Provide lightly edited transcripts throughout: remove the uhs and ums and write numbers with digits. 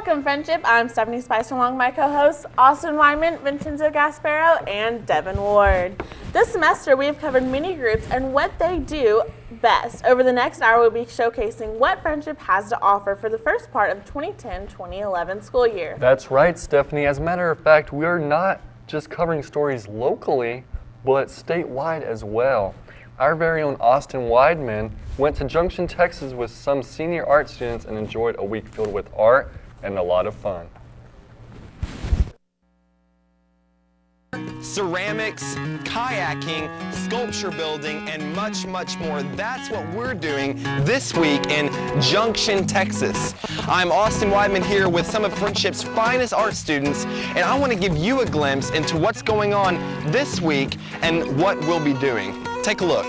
Welcome, Friendship. I'm Stephanie Spice along with my co-hosts Austin Wyman, Vincenzo Gasparo, and Devin Ward. This semester, we have covered mini groups and what they do best. Over the next hour, we'll be showcasing what Friendship has to offer for the first part of the 2010-2011 school year. That's right, Stephanie. As a matter of fact, we are not just covering stories locally, but statewide as well. Our very own Austin Weidman went to Junction, Texas with some senior art students and enjoyed a week filled with art and a lot of fun. Ceramics, kayaking, sculpture building, and much, much more. That's what we're doing this week in Junction, Texas. I'm Austin Weidman here with some of Friendship's finest art students, and I want to give you a glimpse into what's going on this week and what we'll be doing. Take a look.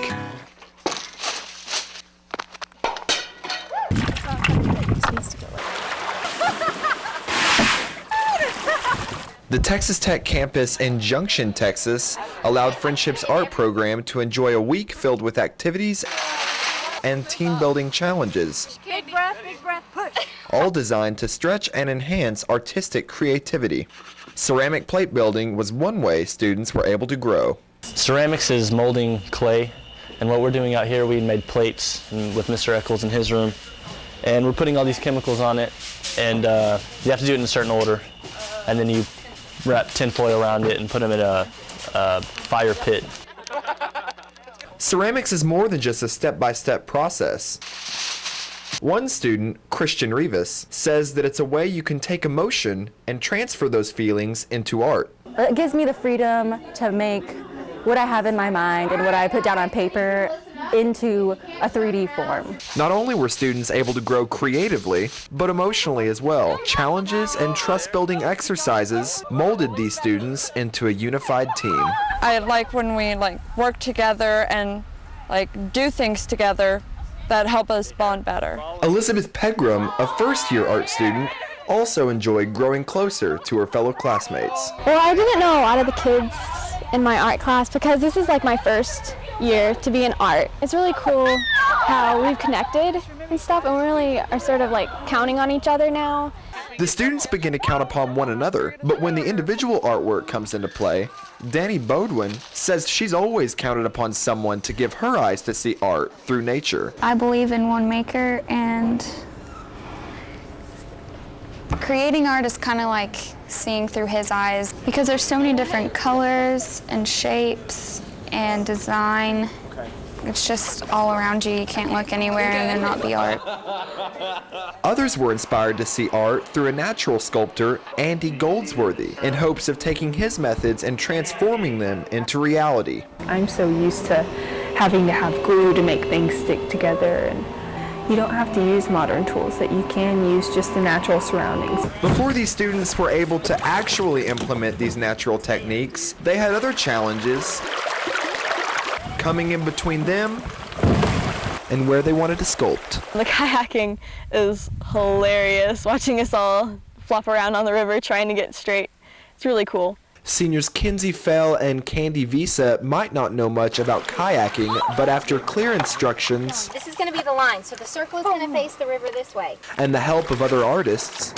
The Texas Tech campus in Junction, Texas allowed Friendship's art program to enjoy a week filled with activities and team-building challenges, Big breath, push. all designed to stretch and enhance artistic creativity. Ceramic plate building was one way students were able to grow. Ceramics is molding clay, and what we're doing out here, we made plates with Mr. Eccles in his room, and we're putting all these chemicals on it, and you have to do it in a certain order, and then you wrap tinfoil around it and put them in a fire pit. Ceramics is more than just a step-by-step process. One student, Christian Rivas, says that it's a way you can take emotion and transfer those feelings into art. It gives me the freedom to make what I have in my mind and what I put down on paper into a 3D form. Not only were students able to grow creatively, but emotionally as well. Challenges and trust-building exercises molded these students into a unified team. I like when we work together and do things together that help us bond better. Elizabeth Pegram, a first-year art student, also enjoyed growing closer to her fellow classmates. Well, I didn't know a lot of the kids in my art class because this is my first year to be in art. It's really cool how we've connected and stuff, and we really are sort of counting on each other now. The students begin to count upon one another, but when the individual artwork comes into play, Danny Bodwin says she's always counted upon someone to give her eyes to see art through nature. I believe in one maker, and creating art is kind of like seeing through his eyes because there's so many different colors and shapes and design. It's just all around you. You can't look anywhere and there not be art. Others were inspired to see art through a natural sculptor, Andy Goldsworthy, in hopes of taking his methods and transforming them into reality. I'm so used to having to have glue to make things stick together, and you don't have to use modern tools, that you can use just the natural surroundings. Before these students were able to actually implement these natural techniques, they had other challenges coming in between them and where they wanted to sculpt. The kayaking is hilarious, watching us all flop around on the river trying to get straight. It's really cool. Seniors Kinsey Fell and Candy Visa might not know much about kayaking, but after clear instructions, This is going to be the line, so the circle is going to face the river this way. and the help of other artists,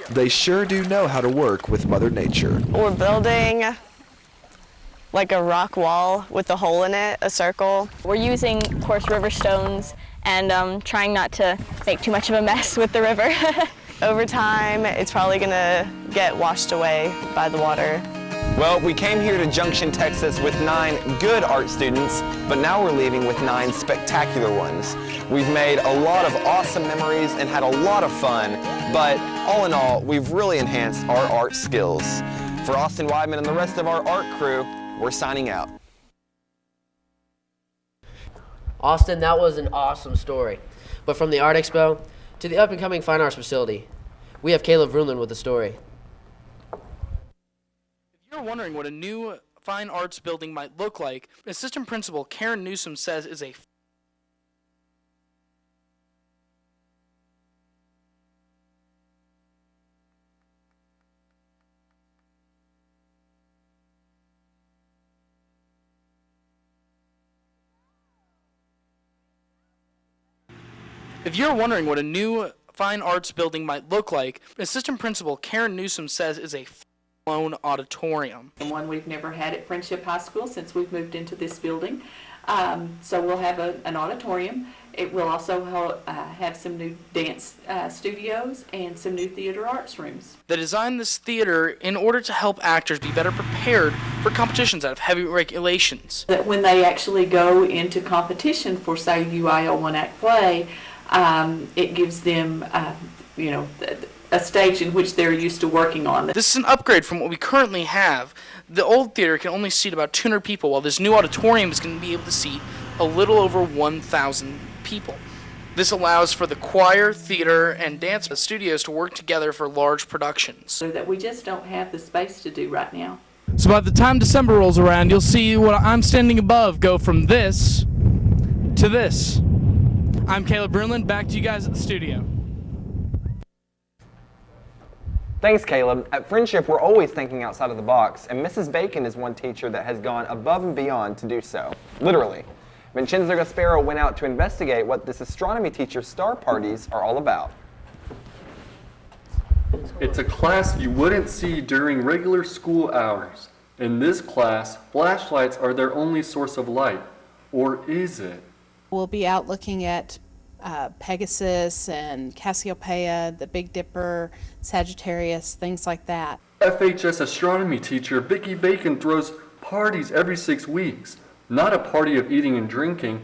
they sure do know how to work with Mother Nature. We're building a rock wall with a hole in it, a circle. We're using coarse river stones and trying not to make too much of a mess with the river. Over time, it's probably gonna get washed away by the water. Well, we came here to Junction, Texas with 9 good art students, but now we're leaving with 9 spectacular ones. We've made a lot of awesome memories and had a lot of fun, but all in all, we've really enhanced our art skills. For Austin Weidman and the rest of our art crew, we're signing out. Austin, that was an awesome story. But from the Art Expo to the up-and-coming Fine Arts facility, we have Caleb Vrunland with the story. If you're wondering what a new fine arts building might look like, Assistant Principal Karen Newsom says is a If you're wondering what a new fine arts building might look like, Assistant Principal Karen Newsom says is a full-blown auditorium. And one we've never had at Friendship High School since we've moved into this building. So we'll have an auditorium. It will also have some new dance studios and some new theater arts rooms. They designed this theater in order to help actors be better prepared for competitions that have heavy regulations. That when they actually go into competition for, say, UIL one-act play, it gives them, a stage in which they're used to working on. This is an upgrade from what we currently have. The old theater can only seat about 200 people, while this new auditorium is going to be able to seat a little over 1,000 people. This allows for the choir, theater, and dance studios to work together for large productions. So that we just don't have the space to do right now. So by the time December rolls around, you'll see what I'm standing above go from this to this. I'm Caleb Brunland, back to you guys at the studio. Thanks, Caleb. At Friendship, we're always thinking outside of the box, and Mrs. Bacon is one teacher that has gone above and beyond to do so. Literally. Vincenzo Gasparo went out to investigate what this astronomy teacher's star parties are all about. It's a class you wouldn't see during regular school hours. In this class, flashlights are their only source of light. Or is it? We'll be out looking at Pegasus and Cassiopeia, the Big Dipper, Sagittarius, things like that. FHS astronomy teacher Vicki Bacon throws parties every 6 weeks. Not a party of eating and drinking,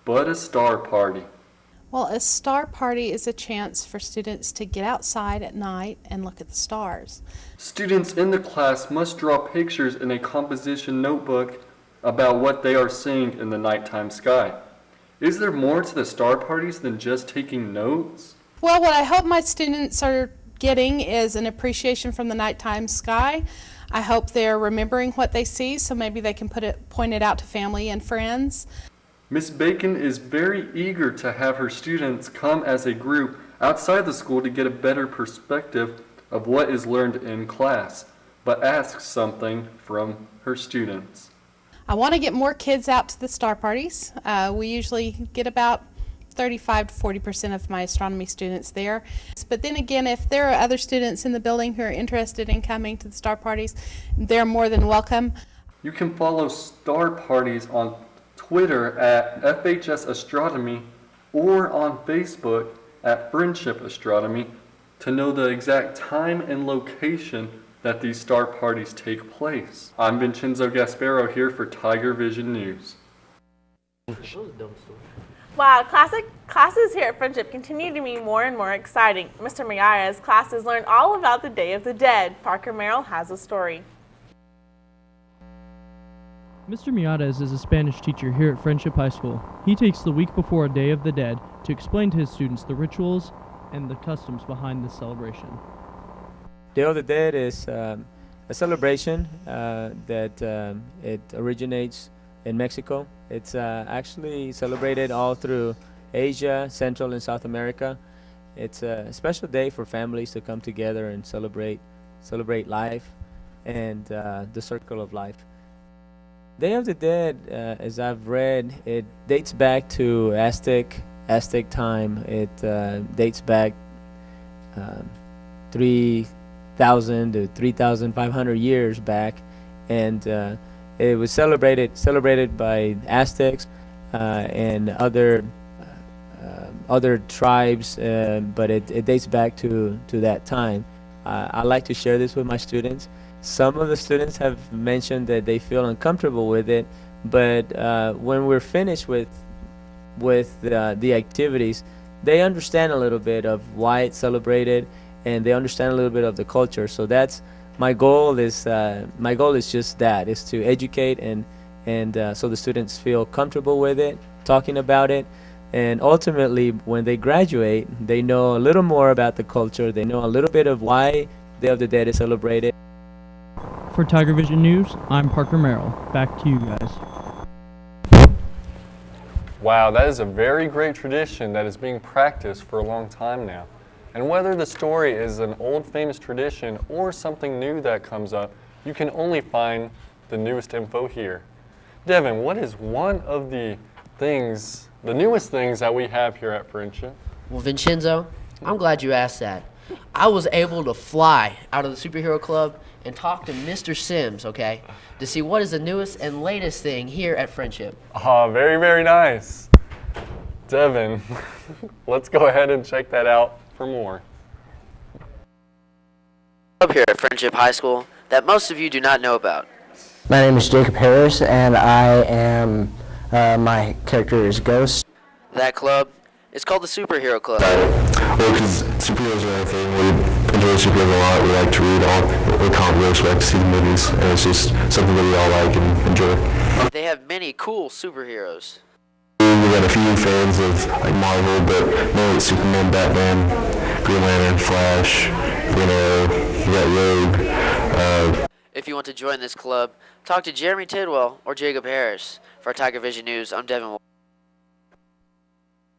but a star party. Well, a star party is a chance for students to get outside at night and look at the stars. Students in the class must draw pictures in a composition notebook about what they are seeing in the nighttime sky. Is there more to the star parties than just taking notes? Well, what I hope my students are getting is an appreciation from the nighttime sky. I hope they're remembering what they see, so maybe they can point it out to family and friends. Miss Bacon is very eager to have her students come as a group outside the school to get a better perspective of what is learned in class, but asks something from her students. I want to get more kids out to the star parties. We usually get about 35 to 40% of my astronomy students there. But then again, if there are other students in the building who are interested in coming to the star parties, they're more than welcome. You can follow star parties on Twitter at FHS Astronomy or on Facebook at Friendship Astronomy to know the exact time and location that these star parties take place. I'm Vincenzo Gasparo here for Tiger Vision News. Wow, classes here at Friendship continue to be more and more exciting. Mr. Miara's classes learn all about the Day of the Dead. Parker Merrill has a story. Mr. Miadas is a Spanish teacher here at Friendship High School. He takes the week before a Day of the Dead to explain to his students the rituals and the customs behind this celebration. Day of the Dead is a celebration that it originates in Mexico. It's actually celebrated all through Asia, Central and South America. It's a special day for families to come together and celebrate life and the circle of life. Day of the Dead, as I've read, it dates back to Aztec time. It dates back 3,000 to 3,500 years back, and it was celebrated by Aztecs and other tribes, but it dates back to that time. I like to share this with my students. Some of the students have mentioned that they feel uncomfortable with it, but when we're finished with the activities, they understand a little bit of why it's celebrated, and they understand a little bit of the culture. So that's my goal. Is just that, is to educate and so the students feel comfortable with it, talking about it, and ultimately when they graduate, they know a little more about the culture. They know a little bit of why Day of the Dead is celebrated. For Tiger Vision News, I'm Parker Merrill. Back to you guys. Wow, that is a very great tradition that is being practiced for a long time now. And whether the story is an old famous tradition or something new that comes up, you can only find the newest info here. Devin, what is one of the newest things that we have here at Friendship? Well, Vincenzo, I'm glad you asked that. I was able to fly out of the superhero club and talk to Mr. Sims, okay, to see what is the newest and latest thing here at Friendship. Very, very nice. Devin, let's go ahead and check that out for more. Up here at Friendship High School that most of you do not know about. My name is Jacob Harris, and I am, my character is Ghost. That club is called the Superhero Club. Well, because superheroes are our thing. We enjoy superheroes a lot. We like to read all the comic books. We like to see the movies, and it's just something that we all like and enjoy. They have many cool superheroes. We got a few fans of like Marvel, but mainly Superman, Batman, Green Lantern, Flash, Green Arrow, we got Rogue. If you want to join this club, talk to Jeremy Tidwell or Jacob Harris. For Tiger Vision News, I'm Devin Ward.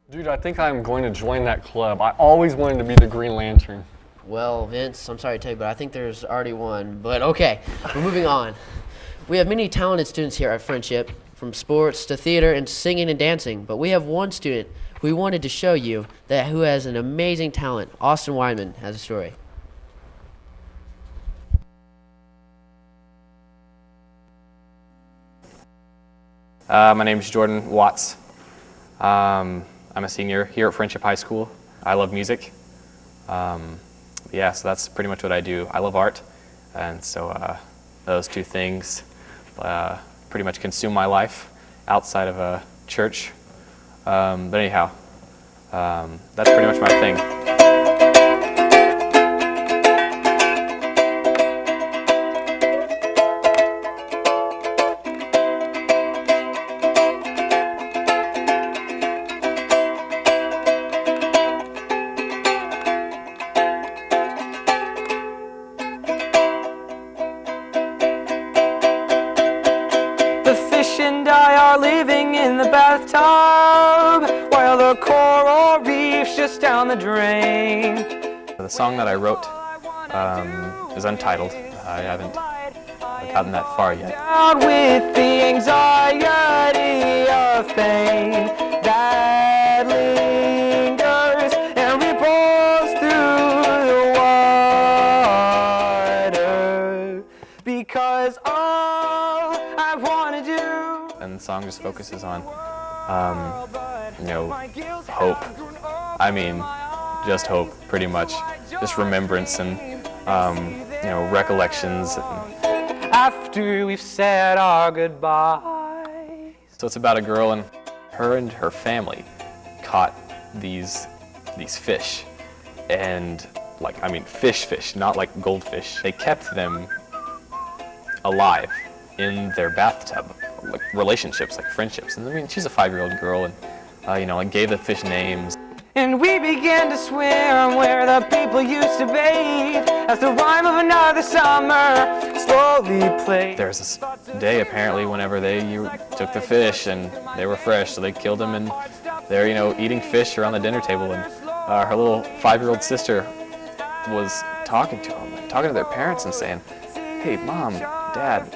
Dude, I think I'm going to join that club. I always wanted to be the Green Lantern. Well, Vince, I'm sorry to tell you, but I think there's already one. But okay, we're moving on. We have many talented students here at Friendship, from sports to theater and singing and dancing. But we have one student who we wanted to show you who has an amazing talent. Austin Wyman has a story. My name is Jordan Watts. I'm a senior here at Friendship High School. I love music. Yeah, so that's pretty much what I do. I love art, and so those two things pretty much consume my life outside of a church. But anyhow, that's pretty much my thing. And I are living in the bathtub while the coral reef's just down the drain. The song that I wrote is untitled. I haven't gotten that far yet. Out with the anxiety of pain that lingers and ripples through the water, because all I want to do. And the song just focuses on, hope. I mean, just hope, pretty much. Just remembrance and, recollections. After we've said our goodbyes. So it's about a girl, and her family caught these fish. And, fish, not like goldfish. They kept them alive in their bathtub. Like relationships, like friendships. And I mean, she's a 5-year-old girl, and gave the fish names. And we began to swim where the people used to bathe as the rhyme of another summer slowly played. There was this day apparently whenever they took the fish and they were fresh, so they killed them, and they're eating fish around the dinner table, and her little 5-year-old sister was talking to their parents and saying, "Hey, Mom, Dad,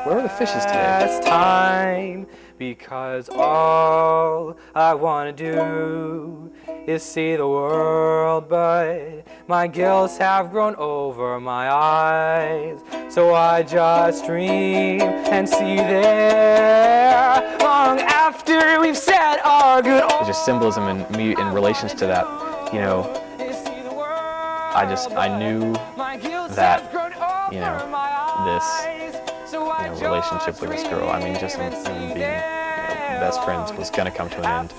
where are the fishes today?" Last time, because all I want to do is see the world, but my gills have grown over my eyes, so I just dream and see there long after we've said our good. There's just symbolism in me in relations to that, I knew that, this relationship with this girl, just being best friends was going to come to an end.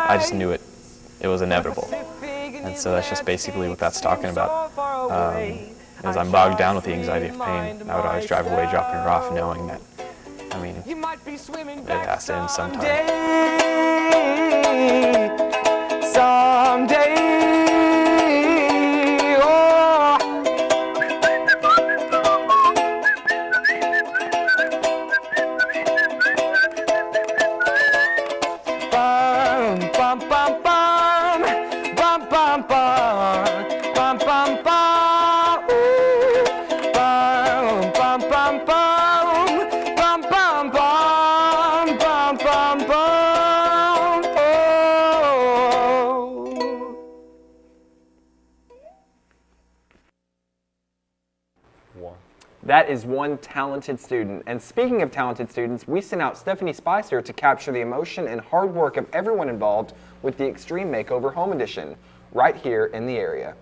I just knew it was inevitable. And so that's just basically what that's talking about. As I'm bogged down with the anxiety of pain, I would always drive away dropping her off knowing that, it has to end sometime. Someday. That is one talented student. And speaking of talented students, we sent out Stephanie Spicer to capture the emotion and hard work of everyone involved with the Extreme Makeover Home Edition, right here in the area.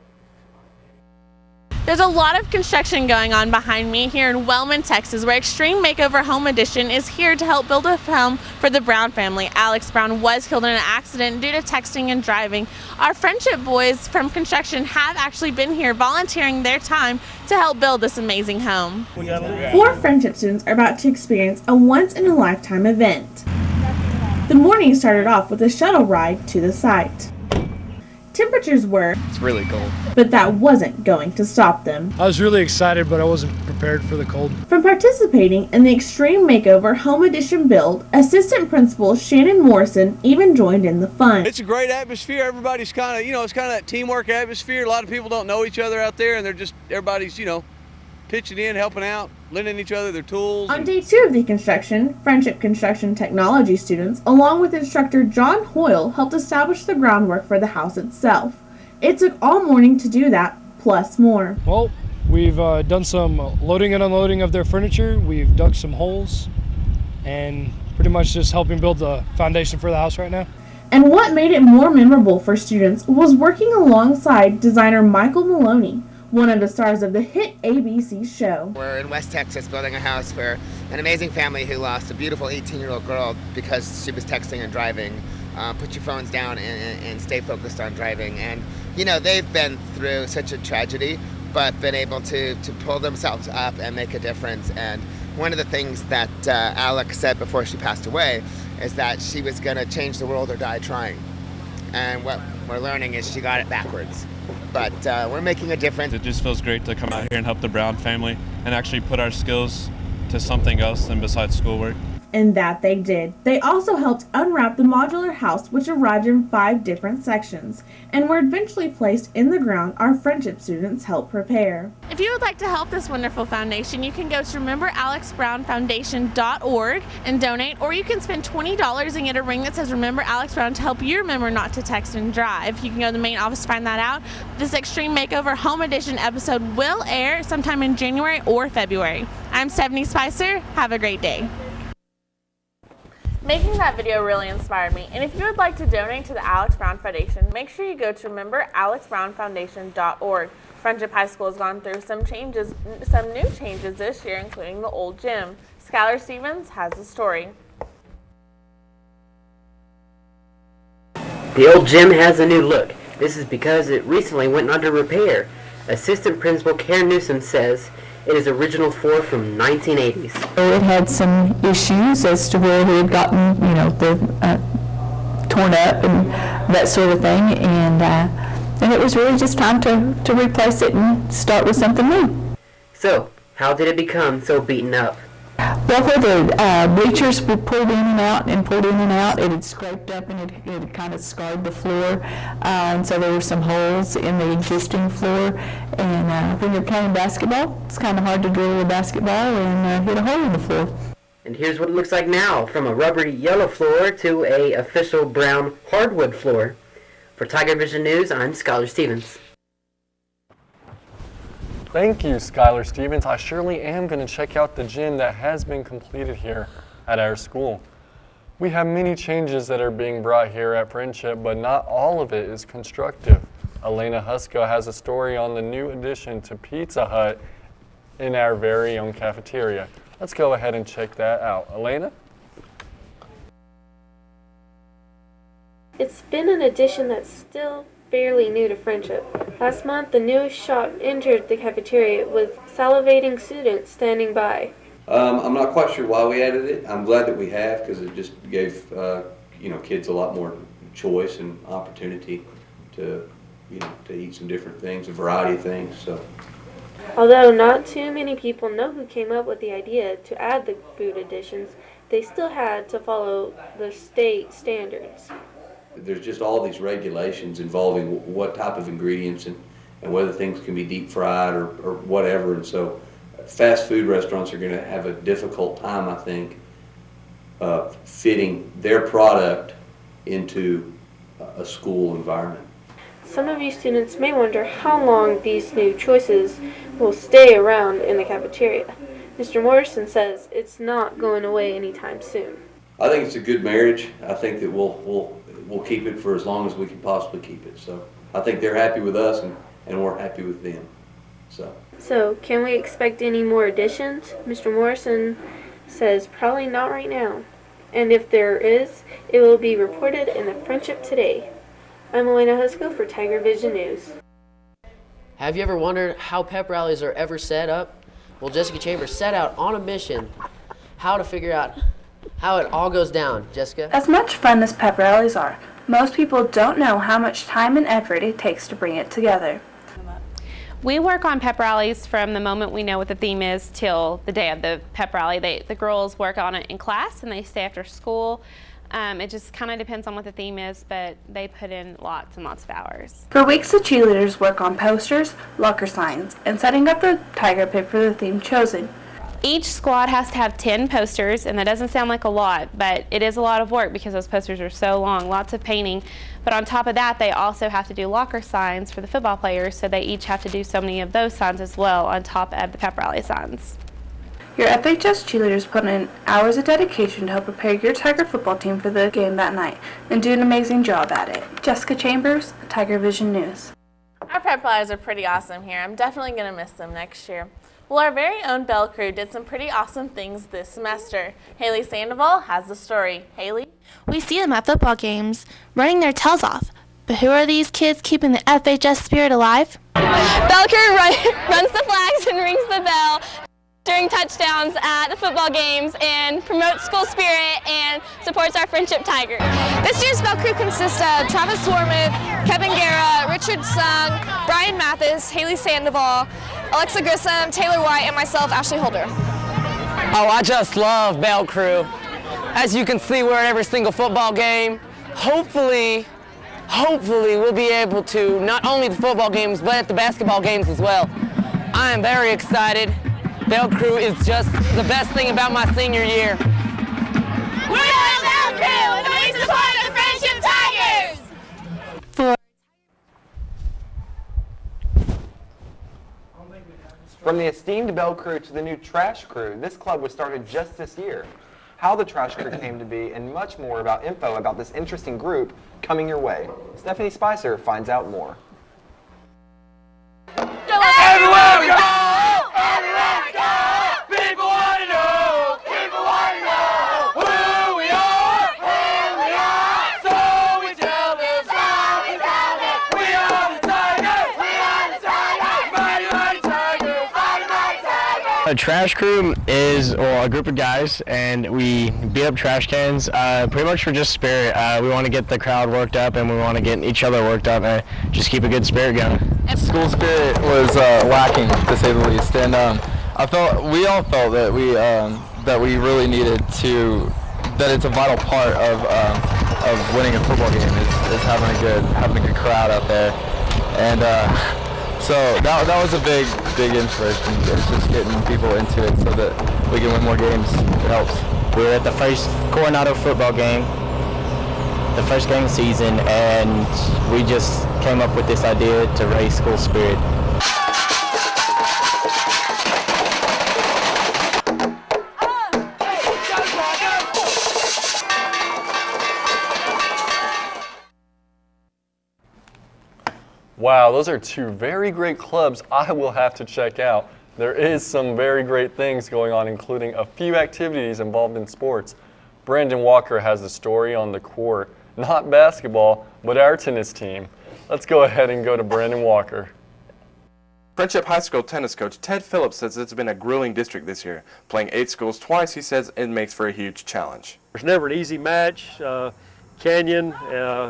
There's a lot of construction going on behind me here in Wellman, Texas, where Extreme Makeover Home Edition is here to help build a home for the Brown family. Alex Brown was killed in an accident due to texting and driving. Our Friendship boys from construction have actually been here volunteering their time to help build this amazing home. 4 Friendship students are about to experience a once-in-a-lifetime event. The morning started off with a shuttle ride to the site. Temperatures were, it's really cold, but that wasn't going to stop them. I was really excited, but I wasn't prepared for the cold. From participating in the Extreme Makeover Home Edition build, Assistant Principal Shannon Morrison even joined in the fun. It's a great atmosphere. Everybody's kind of, it's kind of that teamwork atmosphere. A lot of people don't know each other out there, and they're just, everybody's, pitching in, helping out, lending each other their tools. On day 2 of the construction, Friendship Construction Technology students, along with instructor John Hoyle, helped establish the groundwork for the house itself. It took all morning to do that, plus more. Well, we've done some loading and unloading of their furniture. We've dug some holes, and pretty much just helping build the foundation for the house right now. And what made it more memorable for students was working alongside designer Michael Maloney, one of the stars of the hit ABC show. We're in West Texas building a house for an amazing family who lost a beautiful 18-year-old girl because she was texting and driving. Put your phones down and stay focused on driving. And, they've been through such a tragedy, but been able to pull themselves up and make a difference. And one of the things that Alex said before she passed away is that she was going to change the world or die trying. And what we're learning is she got it backwards. But we're making a difference. It just feels great to come out here and help the Brown family and actually put our skills to something else than besides schoolwork. And that they did. They also helped unwrap the modular house, which arrived in 5 different sections and were eventually placed in the ground our Friendship students helped prepare. If you would like to help this wonderful foundation, you can go to rememberalexbrownfoundation.org and donate, or you can spend $20 and get a ring that says Remember Alex Brown to help you remember not to text and drive. You can go to the main office to find that out. This Extreme Makeover Home Edition episode will air sometime in January or February. I'm Stephanie Spicer. Have a great day. Making that video really inspired me, and if you would like to donate to the Alex Brown Foundation, make sure you go to rememberalexbrownfoundation.org. Friendship High School has gone through some new changes this year, including the old gym. Skylar Stevens has the story. The old gym has a new look. This is because it recently went under repair. Assistant Principal Karen Newsom says it is original floor from 1980s. It had some issues as to where we had gotten, torn up and that sort of thing, and it was really just time to replace it and start with something new. So, how did it become so beaten up? Well, where the bleachers were pulled in and out, it had scraped up and it had kind of scarred the floor, and so there were some holes in the existing floor, and when you're playing basketball, it's kind of hard to drill a basketball and hit a hole in the floor. And here's what it looks like now, from a rubbery yellow floor to a official brown hardwood floor. For Tiger Vision News, I'm Skylar Stevens. Thank you, Skylar Stevens. I surely am going to check out the gym that has been completed here at our school. We have many changes that are being brought here at Friendship, but not all of it is constructive. Elena Husko has a story on the new addition to Pizza Hut in our very own cafeteria. Let's go ahead and check that out. Elena? It's been an addition that's still fairly new to Friendship. Last month, the newest shop entered the cafeteria with salivating students standing by. I'm not quite sure why we added it. I'm glad that we have, because it just gave kids a lot more choice and opportunity to eat some different things, a variety of things. So, although not too many people know who came up with the idea to add the food additions, they still had to follow the state standards. There's just all these regulations involving what type of ingredients and whether things can be deep fried or whatever. And so fast food restaurants are going to have a difficult time, I think, fitting their product into a school environment. Some of you students may wonder how long these new choices will stay around in the cafeteria. Mr. Morrison says it's not going away anytime soon. I think it's a good marriage. I think that we'll keep it for as long as we can possibly keep it. So I think they're happy with us and we're happy with them. So can we expect any more additions? Mr. Morrison says probably not right now. And if there is, it will be reported in the Friendship Today. I'm Elena Husko for Tiger Vision News. Have you ever wondered how pep rallies are ever set up? Well, Jessica Chambers set out on a mission how to figure out how it all goes down. Jessica? As much fun as pep rallies are, most people don't know how much time and effort it takes to bring it together. We work on pep rallies from the moment we know what the theme is till the day of the pep rally. The girls work on it in class and they stay after school. It just kind of depends on what the theme is, but they put in lots and lots of hours. For weeks, the cheerleaders work on posters, locker signs, and setting up the tiger pit for the theme chosen. Each squad has to have 10 posters, and that doesn't sound like a lot, but it is a lot of work because those posters are so long, lots of painting. But on top of that, they also have to do locker signs for the football players, so they each have to do so many of those signs as well on top of the pep rally signs. Your FHS cheerleaders put in hours of dedication to help prepare your Tiger football team for the game that night and do an amazing job at it. Jessica Chambers, Tiger Vision News. Our pep rallies are pretty awesome here. I'm definitely going to miss them next year. Well, our very own Bell crew did some pretty awesome things this semester. Haley Sandoval has the story. Haley? We see them at football games, running their tails off. But who are these kids keeping the FHS spirit alive? Bell crew runs the flags and rings the bell during touchdowns at the football games and promotes school spirit and supports our Friendship Tigers. This year's Bell crew consists of Travis Swarmith, Kevin Guerra, Richard Sung, Brian Mathis, Haley Sandoval, Alexa Grissom, Taylor White, and myself, Ashley Holder. Oh, I just love Bell crew. As you can see, we're at every single football game. Hopefully we'll be able to, not only the football games, but at the basketball games as well. I am very excited. Bell crew is just the best thing about my senior year. We're the Bell crew, and we support the Friendship Tigers! From the esteemed Bell crew to the new Trash crew, this club was started just this year. How the Trash crew came to be and much more about info about this interesting group coming your way. Stephanie Spicer finds out more. Everywhere we go! Everywhere we go! People want to know! People want to know! Who we are! So we tell them! We are the Tigers! We are the Tigers! Mighty, mighty Tigers! Mighty, mighty Tigers! A trash crew is a group of guys, and we beat up trash cans pretty much for just spirit. We want to get the crowd worked up, and we want to get each other worked up and just keep a good spirit going. School spirit was lacking, to say the least, and we all felt that we really needed to, that it's a vital part of winning a football game is having a good crowd out there, and so that was a big inspiration. It's just getting people into it so that we can win more games. It helps. We were at the first Coronado football game, the first game of the season, and we just came up with this idea to raise school spirit. Wow, those are two very great clubs I will have to check out. There is some very great things going on, including a few activities involved in sports. Brandon Walker has the story on the court. Not basketball, but our tennis team. Let's go ahead and go to Brandon Walker. Friendship High School tennis coach Ted Phillips says it's been a grueling district this year. Playing 8 schools twice, he says it makes for a huge challenge. There's never an easy match. Canyon,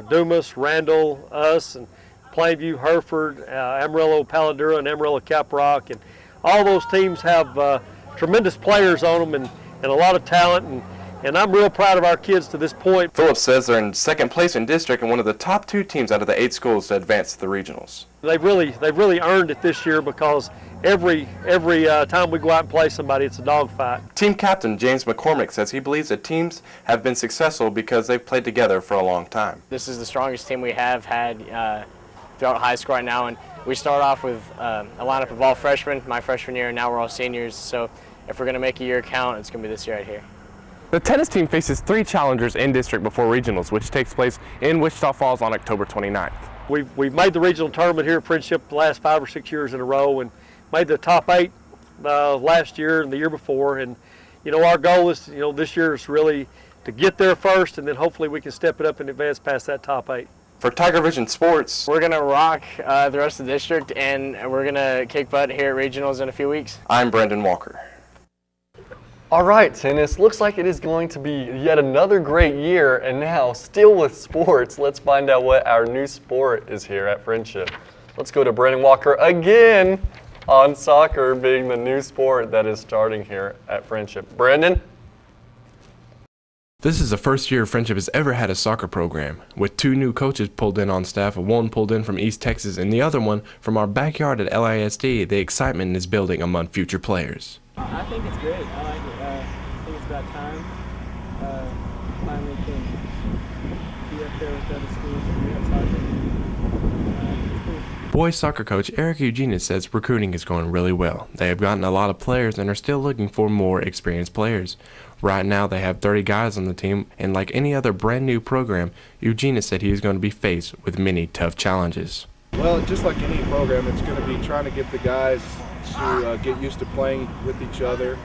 Dumas, Randall, us, and Plainview, Hereford, Amarillo, Paladura, and Amarillo Caprock, and all those teams have tremendous players on them and a lot of talent, and I'm real proud of our kids to this point. Phillips says they're in second place in district and one of the top 2 teams out of the 8 schools to advance to the regionals. They've really earned it this year because every time we go out and play somebody, it's a dogfight. Team captain James McCormick says he believes the teams have been successful because they've played together for a long time. This is the strongest team we have had throughout high school right now, and we start off with a lineup of all freshmen, my freshman year, and now we're all seniors. So if we're going to make a year count, it's going to be this year right here. The tennis team faces 3 challengers in district before regionals, which takes place in Wichita Falls on October 29th. We've made the regional tournament here at Friendship the last 5 or 6 years in a row, and made the top 8 last year and the year before. And our goal is, this year is really to get there first, and then hopefully we can step it up and advance past that top 8. For Tiger Vision Sports, we're going to rock the rest of the district, and we're going to kick butt here at regionals in a few weeks. I'm Brandon Walker. All right, tennis, looks like it is going to be yet another great year, and now, still with sports, let's find out what our new sport is here at Friendship. Let's go to Brandon Walker again on soccer being the new sport that is starting here at Friendship. Brandon? This is the first year Friendship has ever had a soccer program, with 2 new coaches pulled in on staff, one pulled in from East Texas and the other one from our backyard at LISD. The excitement is building among future players. I think it's great. I like it. I think it's about time. Finally can be up there with other schools and be up soccer. It's cool. Boys soccer coach Eric Eugenius says recruiting is going really well. They have gotten a lot of players and are still looking for more experienced players. Right now they have 30 guys on the team, and like any other brand new program, Eugenius said he is going to be faced with many tough challenges. Well, just like any program, it's going to be trying to get the guys to get used to playing with each other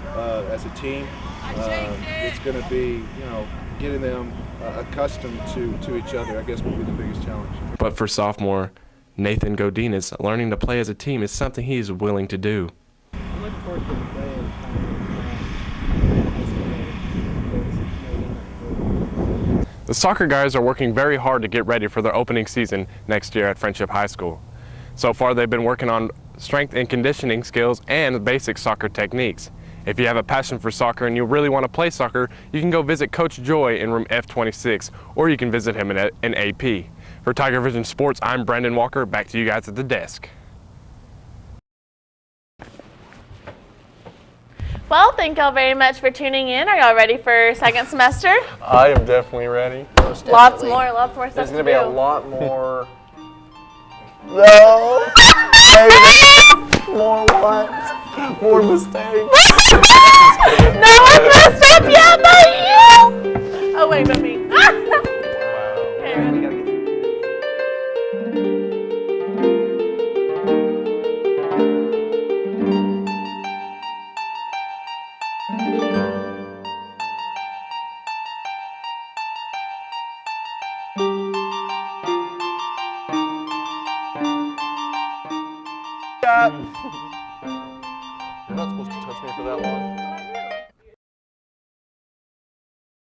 as a team. It's going to be, getting them accustomed to each other, I guess, will be the biggest challenge. But for sophomore Nathan Godinez, learning to play as a team is something he is willing to do. I'm looking forward to playing. The soccer guys are working very hard to get ready for their opening season next year at Friendship High School. So far they've been working on strength and conditioning skills and basic soccer techniques. If you have a passion for soccer and you really want to play soccer, you can go visit Coach Joy in room F26, or you can visit him in AP. For Tiger Vision Sports, I'm Brandon Walker. Back to you guys at the desk. Well, thank y'all very much for tuning in. Are y'all ready for second semester? I am definitely ready. Lots more stuff There's to going do. to be a lot more. No! More what? More mistakes. No one messed up yet, but you! Oh, wait, but me. Okay, ready? You're not supposed to touch me for that long.